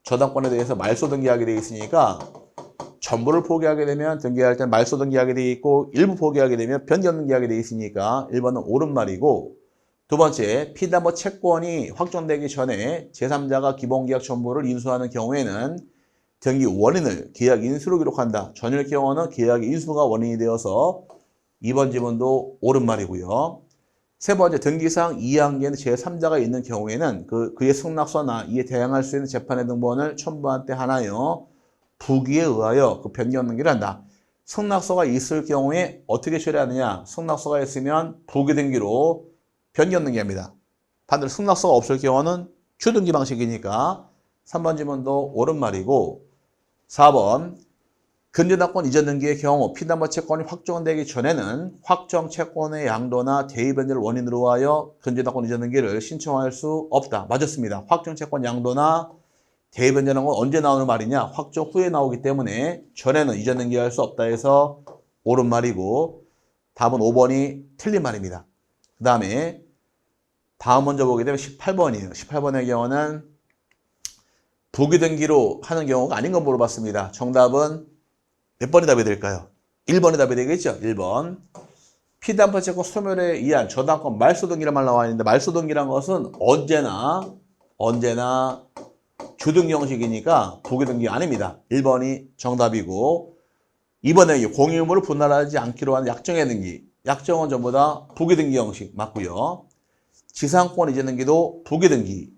저당권에 대해서 말소 등기하게 되어 있으니까 전부를 포기하게 되면 등기할 때 말소 등기하게 되어 있고, 일부 포기하게 되면 변경 등기하게 되어 있으니까 1번은 옳은 말이고, 두 번째, 피담보 채권이 확정되기 전에 제3자가 기본계약 첨부를 인수하는 경우에는 등기 원인을 계약 인수로 기록한다. 전일 경우는 계약 인수가 원인이 되어서 2번 지문도 옳은 말이고요. 세 번째, 등기상 2항계는 제3자가 있는 경우에는 그의 승낙서나 이에 대항할 수 있는 재판의 등본을 첨부한 때 하나요 부기에 의하여 그 변경 등기를 한다. 승낙서가 있을 경우에 어떻게 처리하느냐? 승낙서가 있으면 부기 등기로 변경 등기합니다. 반대로 승낙서가 없을 경우는 주등기 방식이니까 3번 지문도 옳은 말이고, 4번 근저당권 이전 등기의 경우 피담보 채권이 확정되기 전에는 확정 채권의 양도나 대위 변제를 원인으로 하여 근저당권 이전 등기를 신청할 수 없다. 맞았습니다. 확정 채권 양도나 대위 변제라는 건 언제 나오는 말이냐? 확정 후에 나오기 때문에 전에는 이전 등기할 수 없다 해서 옳은 말이고 답은 5번이 틀린 말입니다. 그 다음에 다음 먼저 보게 되면 18번이에요. 18번의 경우는 부기 등기로 하는 경우가 아닌 거 물어봤습니다. 정답은 몇 번이 답이 될까요? 1번이 답이 되겠죠? 1번. 피담보 채권 소멸에 의한 저당권 말소등기란 말 나와 있는데 말소등기란 것은 언제나 주등기 형식이니까 부기등기 아닙니다. 1번이 정답이고 2번에 공유물을 분할하지 않기로 한 약정의 등기. 약정은 전부 다 부기등기 형식 맞고요. 지상권 이전 등기도 부기등기.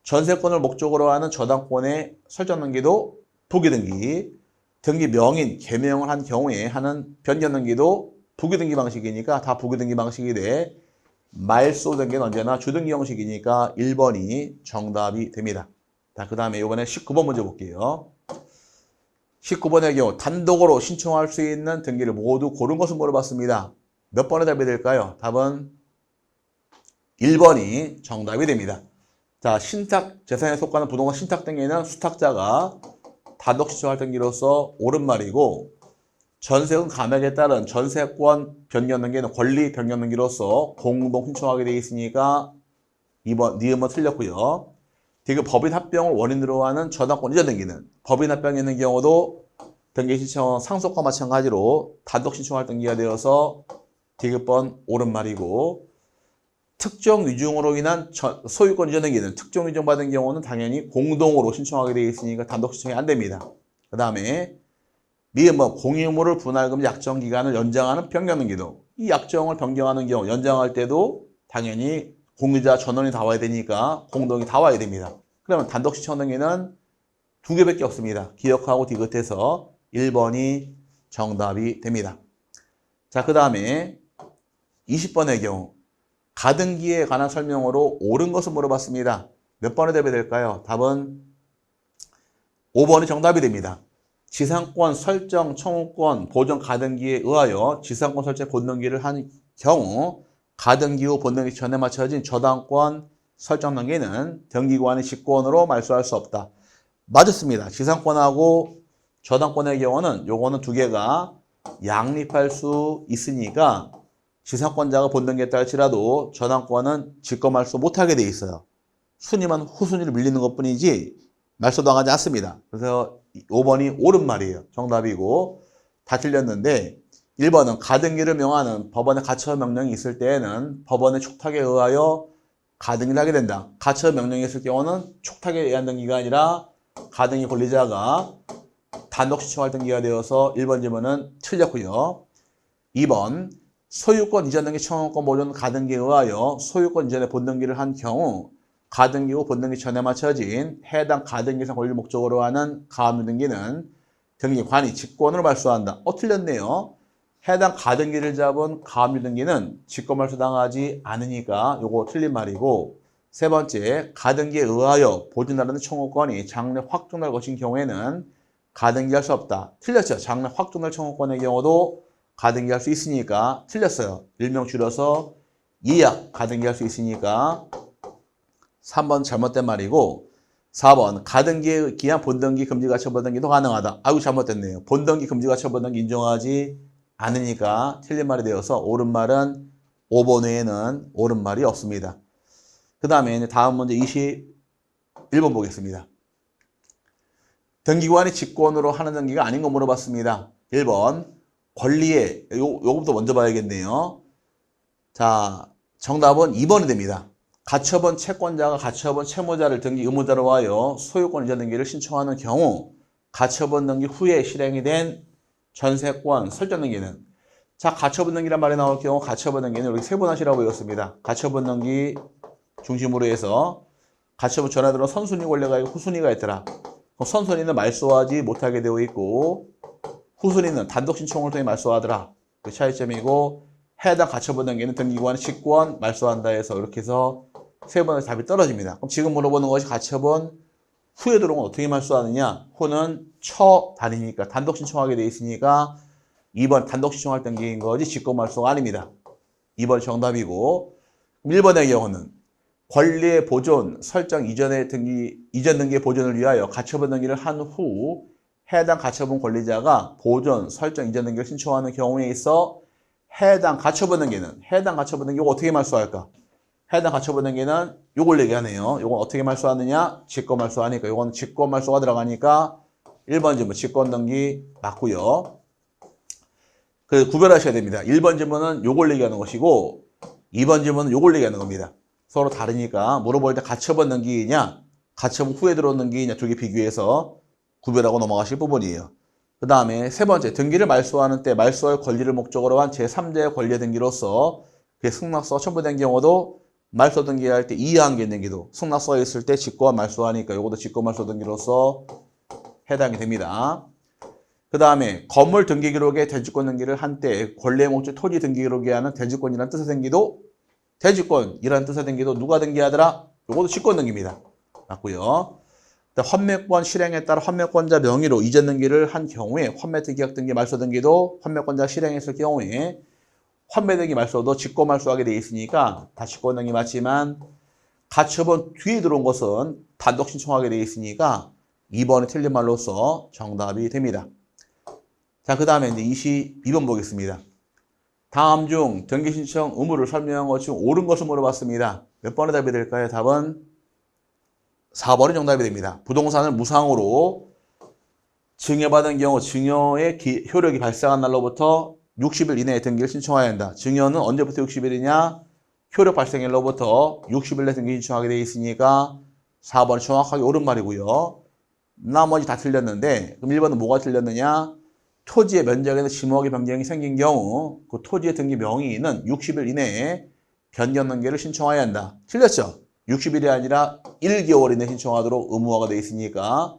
전세권을 목적으로 하는 저당권의 설정 등기도 부기등기. 등기 명인, 개명을 한 경우에 하는 변경 등기도 부기등기 방식이니까 다 부기등기 방식이 돼. 말소 등기는 언제나 주등기 형식이니까 1번이 정답이 됩니다. 자, 그 다음에 이번에 19번 문제 볼게요. 19번의 경우 단독으로 신청할 수 있는 등기를 모두 고른 것을 물어봤습니다. 몇 번의 답이 될까요? 답은 1번이 정답이 됩니다. 자, 신탁, 재산에 속하는 부동산 신탁 등기는 수탁자가 단독 신청할 등기로서 옳은 말이고 전세금 감액에 따른 전세권 변경 등기는 권리 변경 등기로서 공동 신청하게 되어 있으니까 2번, 니은은 틀렸고요. 디귿 법인 합병을 원인으로 하는 저당권 이전 등기는 법인 합병이 있는 경우도 등기 신청 상속과 마찬가지로 단독 신청할 등기가 되어서 디귿번 옳은 말이고 특정 위중으로 인한 소유권 이전 등기는 특정 위중 받은 경우는 당연히 공동으로 신청하게 되어 있으니까 단독 신청이 안 됩니다. 그 다음에 미음은 공유물을 분할금 약정 기간을 연장하는 변경 등기도 이 약정을 변경하는 경우 연장할 때도 당연히 공유자 전원이 다 와야 되니까 공동이 다 와야 됩니다. 그러면 단독 신청 등기는 2개밖에 없습니다. 기억하고 디귿해서 1번이 정답이 됩니다. 자, 그 다음에 20번의 경우 가등기에 관한 설명으로 옳은 것을 물어봤습니다. 몇 번의 답이 될까요? 답은 5번이 정답이 됩니다. 지상권 설정 청구권 보존 가등기에 의하여 지상권 설정 본등기를 한 경우 가등기 후 본등기 전에 맞춰진 저당권 설정 등기는 등기관의 직권으로 말소할 수 없다. 맞았습니다. 지상권하고 저당권의 경우는 요거는 두 개가 양립할 수 있으니까 지상권자가 본등기했다 할지라도 저당권은 직권말소 못하게 돼 있어요. 순위만 후순위를 밀리는 것뿐이지 말소당하지 않습니다. 그래서 5번이 옳은 말이에요. 정답이고 다 틀렸는데 1번은 가등기를 명하는 법원의 가처분 명령이 있을 때에는 법원의 촉탁에 의하여 가등기를 하게 된다. 가처분 명령이 있을 경우는 촉탁에 의한 등기가 아니라 가등기 권리자가 단독 신청할 등기가 되어서 1번 질문은 틀렸고요. 2번 소유권 이전 등기 청구권 보존 가등기에 의하여 소유권 이전의 본등기를 한 경우 가등기 후 본등기 전에 맞춰진 해당 가등기상 권리를 목적으로 하는 가압류 등기는 등기관이 직권으로 말소한다. 틀렸네요. 해당 가등기를 잡은 가압류 등기는 직권 말소당하지 않으니까 요거 틀린 말이고 세 번째 가등기에 의하여 보존하는 청구권이 장래 확정될 것인 경우에는 가등기할 수 없다. 틀렸죠. 장래 확정될 청구권의 경우도 가등기할 수 있으니까 틀렸어요. 일명 줄여서 예약 가등기할 수 있으니까 3번 잘못된 말이고 4번 가등기에 기한 본등기 금지가처분 등기도 가능하다. 아이고 잘못됐네요. 본등기 금지가처분 등기 인정하지 않으니까 틀린 말이 되어서 옳은 말은 5번 외에는 옳은 말이 없습니다. 그 다음에 다음 문제 21번 보겠습니다. 등기관이 직권으로 하는 등기가 아닌 거 물어봤습니다. 1번 권리에 요거부터 먼저 봐야겠네요. 자, 정답은 2번이 됩니다. 가처분 채권자가 가처분 채무자를 등기 의무자로 하여 소유권 이전 등기를 신청하는 경우 가처분 등기 후에 실행이 된 전세권 설정 등기는 자 가처분 등기란 말이 나올 경우 가처분 등기는 이렇게 세분화시라고 배웠습니다. 가처분 등기 중심으로 해서 가처분 전화들은 선순위 권리가 있고 후순위가 있더라. 선순위는 말소하지 못하게 되어 있고 후순위는 단독 신청을 통해 말소하더라. 그 차이점이고 해당 가처분 등기는 등기관의 직권 말소한다 해서 이렇게 해서 세 번의 답이 떨어집니다. 그럼 지금 물어보는 것이 가처분 후에 들어온 건 어떻게 말소하느냐? 후는 처단이니까 단독 신청하게 돼 있으니까 2번 단독 신청할 등기인 거지 직권 말소가 아닙니다. 2번 정답이고 1번의 경우는 권리의 보존, 설정 이전 등기의 보존을 위하여 가처분 등기를 한 후 해당 가처분 권리자가 보존, 설정 이전 등기를 신청하는 경우에 있어 해당 가처분 등기가 어떻게 말소할까? 해당 가처분 등기는 요걸 얘기하네요. 요건 어떻게 말소하느냐? 직권 말소하니까 요건 직권 말소가 들어가니까 1번 질문 직권 등기 맞고요. 그래서 구별하셔야 됩니다. 1번 질문은 요걸 얘기하는 것이고 2번 질문은 요걸 얘기하는 겁니다. 서로 다르니까 물어볼 때 가처분 등기냐, 가처분 후에 들어온 등기냐 두 개 비교해서 구별하고 넘어가실 부분이에요. 그 다음에 세 번째, 등기를 말소하는 때 말소할 권리를 목적으로 한 제3자의 권리 등기로서 그게 승낙서가 첨부된 경우도 말소 등기할 때 이해한계 등기도 승낙서가 있을 때 직권 말소하니까 이것도 직권 말소 등기로서 해당이 됩니다. 그 다음에 건물 등기 기록에 대지권 등기를 한 때 권리의 목적 토지 등기 기록에 하는 대지권이라는 뜻의 등기도 대지권이라는 뜻의 등기도 누가 등기하더라? 이것도 직권 등기입니다. 맞고요. 환매권 실행에 따라 환매권자 명의로 이전 등기를 한 경우에 환매특 계약 등기 말소 등기도 환매권자 실행했을 경우에 환매 등기 말소도 직권 말소하게 돼 있으니까 다 직권 등기 맞지만 가처분 뒤에 들어온 것은 단독 신청하게 돼 있으니까 2번이 틀린 말로서 정답이 됩니다. 자, 그 다음에 이제 22번 보겠습니다. 다음 중 등기 신청 의무를 설명한 것 중 옳은 것을 물어봤습니다. 몇 번의 답이 될까요? 답은 4번이 정답이 됩니다. 부동산을 무상으로 증여받은 경우 증여의 효력이 발생한 날로부터 60일 이내에 등기를 신청해야 한다. 증여는 언제부터 60일이냐? 효력 발생일로부터 60일 내에 등기 신청하게 되어 있으니까 4번이 정확하게 옳은 말이고요. 나머지 다 틀렸는데 그럼 1번은 뭐가 틀렸느냐? 토지의 면적에서 지목의 변경이 생긴 경우 그 토지의 등기 명의는 60일 이내에 변경 등기를 신청해야 한다. 틀렸죠? 60일이 아니라 1개월 이내에 신청하도록 의무화가 되어 있으니까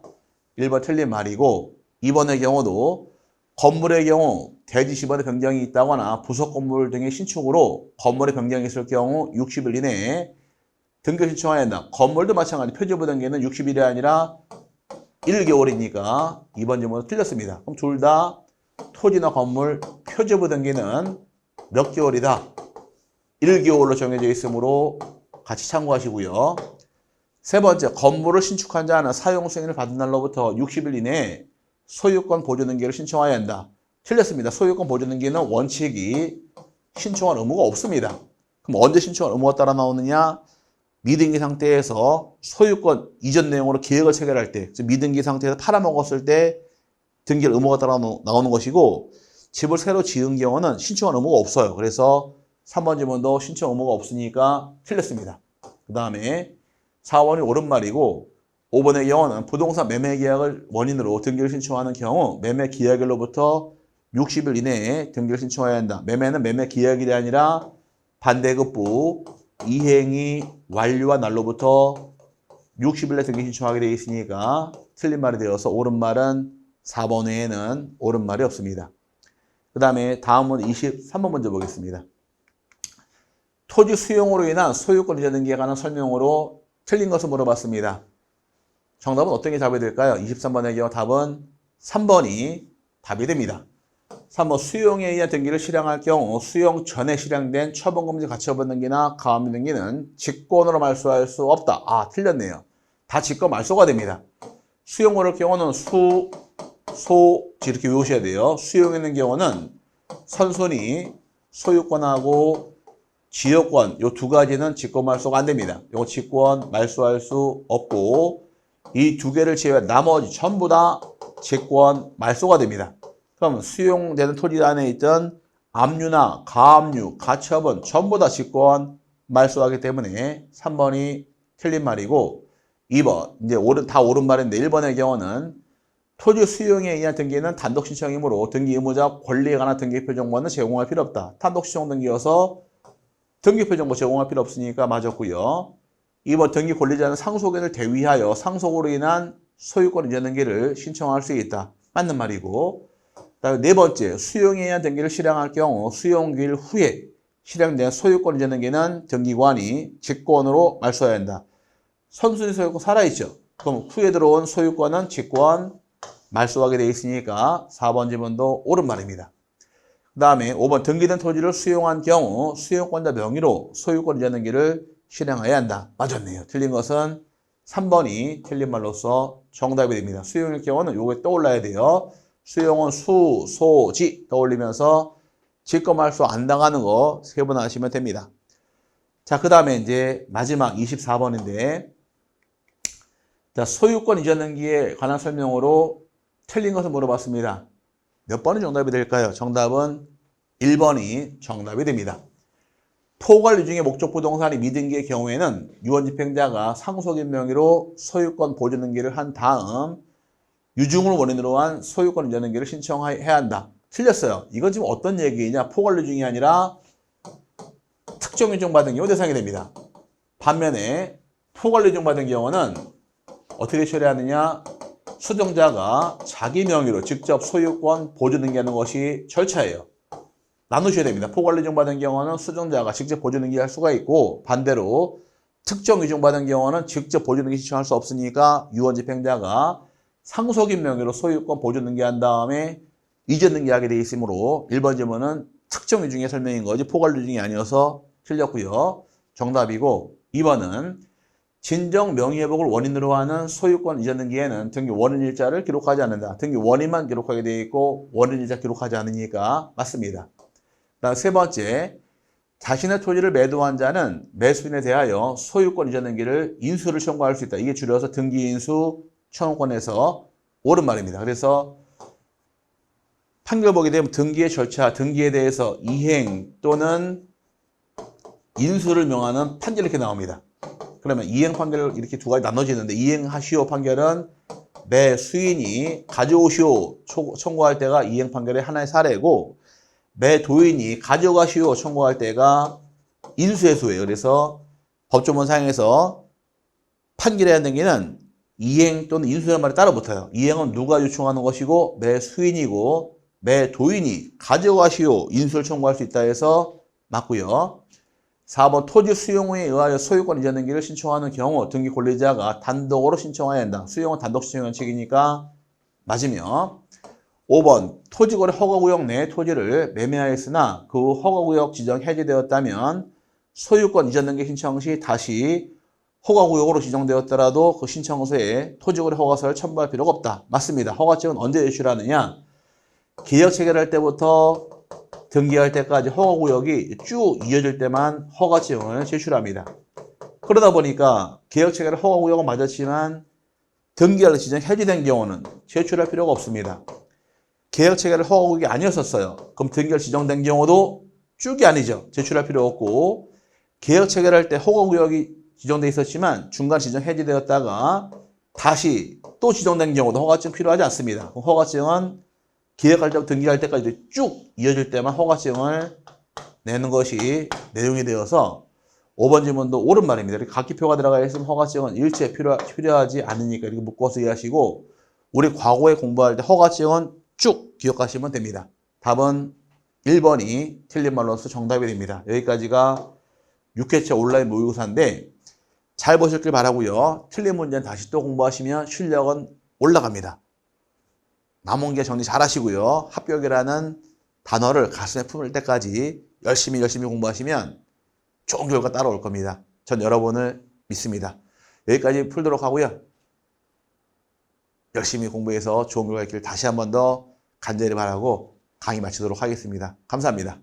1번 틀린 말이고 2번의 경우도 건물의 경우 대지 지번의 변경이 있다거나 부속 건물 등의 신축으로 건물의 변경이 있을 경우 60일 이내에 등기 신청해야 한다. 건물도 마찬가지 표지부 등기는 60일이 아니라 1개월이니까 2번 질문은 틀렸습니다. 그럼 둘 다 토지나 건물 표지부 등기는 몇 개월이다? 1개월로 정해져 있으므로 같이 참고하시고요. 세 번째, 건물을 신축한 자는 사용 승인을 받은 날로부터 60일 이내에 소유권 보존 등기를 신청해야 한다. 틀렸습니다. 소유권 보존 등기는 원칙이 신청할 의무가 없습니다. 그럼 언제 신청할 의무가 따라 나오느냐? 미등기 상태에서 소유권 이전 내용으로 계획을 체결할 때, 즉 미등기 상태에서 팔아먹었을 때 등기를 의무가 따라 나오는 것이고 집을 새로 지은 경우는 신청할 의무가 없어요. 그래서 3번 질문도 신청 의무가 없으니까 틀렸습니다. 그 다음에 4번이 옳은 말이고 5번의 경우는 부동산 매매 계약을 원인으로 등기를 신청하는 경우 매매 기약일로부터 60일 이내에 등기를 신청해야 한다. 매매는 매매 기약일이 아니라 반대급부 이행이 완료한 날로부터 60일 내 등기 신청하게 되어 있으니까 틀린 말이 되어서 옳은 말은 4번 외에는 옳은 말이 없습니다. 그 다음에 다음은 23번 먼저 보겠습니다. 토지 수용으로 인한 소유권 이전 등기에 관한 설명으로 틀린 것을 물어봤습니다. 정답은 어떤 게 답이 될까요? 23번의 경우 답은 3번이 답이 됩니다. 3번 수용에 의한 등기를 실행할 경우 수용 전에 실행된 처분금지 가처분 등기나 가압류 등기는 직권으로 말소할 수 없다. 아, 틀렸네요. 다 직권 말소가 됩니다. 수용 고를 경우는 이렇게 외우셔야 돼요. 수용에 있는 경우는 선순위 소유권하고 지역권 이 두 가지는 직권 말소가 안 됩니다. 이거 직권 말소할 수 없고 이 두 개를 제외한 나머지 전부 다 직권 말소가 됩니다. 그럼 수용되는 토지 안에 있던 압류나 가압류, 가처분 전부 다 직권 말소하기 때문에 3번이 틀린 말이고 2번 이제 다 옳은 말인데 1번의 경우는 토지 수용에 의한 등기는 단독 신청이므로 등기 의무자 권리에 관한 등기표 정보는 제공할 필요 없다. 단독 신청 등기여서 등기표 정보 제공할 필요 없으니까 맞았고요. 2번 등기 권리자는 상속인을 대위하여 상속으로 인한 소유권 이전 등기를 신청할 수 있다. 맞는 말이고 그다음에 네 번째, 수용에 의한 등기를 실행할 경우 수용기일 후에 실행된 소유권 이전 등기는 등기관이 직권으로 말소해야 한다. 선순위 소유권 살아있죠. 그럼 후에 들어온 소유권은 직권 말소하게 되어 있으니까 4번 지문도 옳은 말입니다. 그 다음에 5번 등기된 토지를 수용한 경우 수용권자 명의로 소유권 이전 등기를 실행해야 한다. 맞았네요. 틀린 것은 3번이 틀린 말로서 정답이 됩니다. 수용일 경우는 요게 떠올라야 돼요. 수용은 수, 소, 지 떠올리면서 직권 말소 안 당하는 거 세 번 하시면 됩니다. 자, 그 다음에 이제 마지막 24번인데 자, 소유권 이전 등기에 관한 설명으로 틀린 것을 물어봤습니다. 몇 번이 정답이 될까요? 정답은 1번이 정답이 됩니다. 토관리 중에 목적 부동산이 미등기의 경우에는 유언집행자가 상속인 명의로 소유권 보존 등기를 한 다음 유증을 원인으로 한 소유권 이전 등기를 신청해야 한다. 틀렸어요. 이건 지금 어떤 얘기냐? 포괄리 중이 아니라 특정 유증 받은 경우 대상이 됩니다. 반면에 포괄리 유증 받은 경우는 어떻게 처리하느냐? 수정자가 자기 명의로 직접 소유권 보존 등기하는 것이 절차예요. 나누셔야 됩니다. 포괄 유증 받은 경우는 수정자가 직접 보존 등기할 수가 있고 반대로 특정 유증 받은 경우는 직접 보존 등기 신청할 수 없으니까 유언집행자가 상속인 명의로 소유권 보존 등기한 다음에 이전 등기하게 돼 있으므로 1번 질문은 특정 유증의 설명인 거지 포괄 유증이 아니어서 틀렸고요. 정답이고 2번은 진정 명의회복을 원인으로 하는 소유권 이전 등기에는 등기 원인일자를 기록하지 않는다. 등기 원인만 기록하게 되어 있고 원인일자 기록하지 않으니까 맞습니다. 다음 세 번째, 자신의 토지를 매도한 자는 매수인에 대하여 소유권 이전 등기를 인수를 청구할 수 있다. 이게 줄여서 등기인수 청구권에서 옳은 말입니다. 그래서 판결 보게 되면 등기의 절차, 등기에 대해서 이행 또는 인수를 명하는 판결이 이렇게 나옵니다. 그러면 이행 판결을 이렇게 두 가지 나눠지는데 이행하시오 판결은 매수인이 가져오시오 청구할 때가 이행 판결의 하나의 사례고 매도인이 가져가시오 청구할 때가 인수의 수예요. 그래서 법조문상에서 판결해야 하는 등기는 이행 또는 인수라는 말이 따로 붙어요. 이행은 누가 요청하는 것이고 매수인이고 매도인이 가져가시오 인수를 청구할 수 있다 해서 맞고요. 4번 토지 수용에 의하여 소유권 이전 등기를 신청하는 경우 등기 권리자가 단독으로 신청해야 한다. 수용은 단독 신청 원칙이니까 맞으며 5번 토지거래 허가구역 내 토지를 매매하였으나 그 허가구역 지정 해제되었다면 소유권 이전 등기 신청 시 다시 허가구역으로 지정되었더라도 그 신청서에 토지거래 허가서를 첨부할 필요가 없다. 맞습니다. 허가증은 언제 제출하느냐? 계약 체결할 때부터 등기할 때까지 허가구역이 쭉 이어질 때만 허가증을 제출합니다. 그러다 보니까 계약 체결 허가구역은 맞았지만 등기할 지정 해지된 경우는 제출할 필요가 없습니다. 계약 체결 허가구역이 아니었었어요. 그럼 등기할 지정된 경우도 쭉이 아니죠. 제출할 필요 없고 계약 체결할 때 허가구역이 지정돼 있었지만 중간 지정 해지되었다가 다시 또 지정된 경우도 허가증 필요하지 않습니다. 그럼 허가증은 계약할 때 등기할 때까지 쭉 이어질 때만 허가증을 내는 것이 내용이 되어서 5번 질문도 옳은 말입니다. 이렇게 각기표가 들어가 있으면 허가증은 일체 필요하지 않으니까 이렇게 묶어서 이해하시고 우리 과거에 공부할 때 허가증은 쭉 기억하시면 됩니다. 답은 1번이 틀린 말로서 정답이 됩니다. 여기까지가 6회차 온라인 모의고사인데 잘 보셨길 바라고요. 틀린 문제는 다시 또 공부하시면 실력은 올라갑니다. 남은 게 정리 잘 하시고요. 합격이라는 단어를 가슴에 품을 때까지 열심히 공부하시면 좋은 결과 따라올 겁니다. 전 여러분을 믿습니다. 여기까지 풀도록 하고요. 열심히 공부해서 좋은 결과 있기를 다시 한 번 더 간절히 바라고 강의 마치도록 하겠습니다. 감사합니다.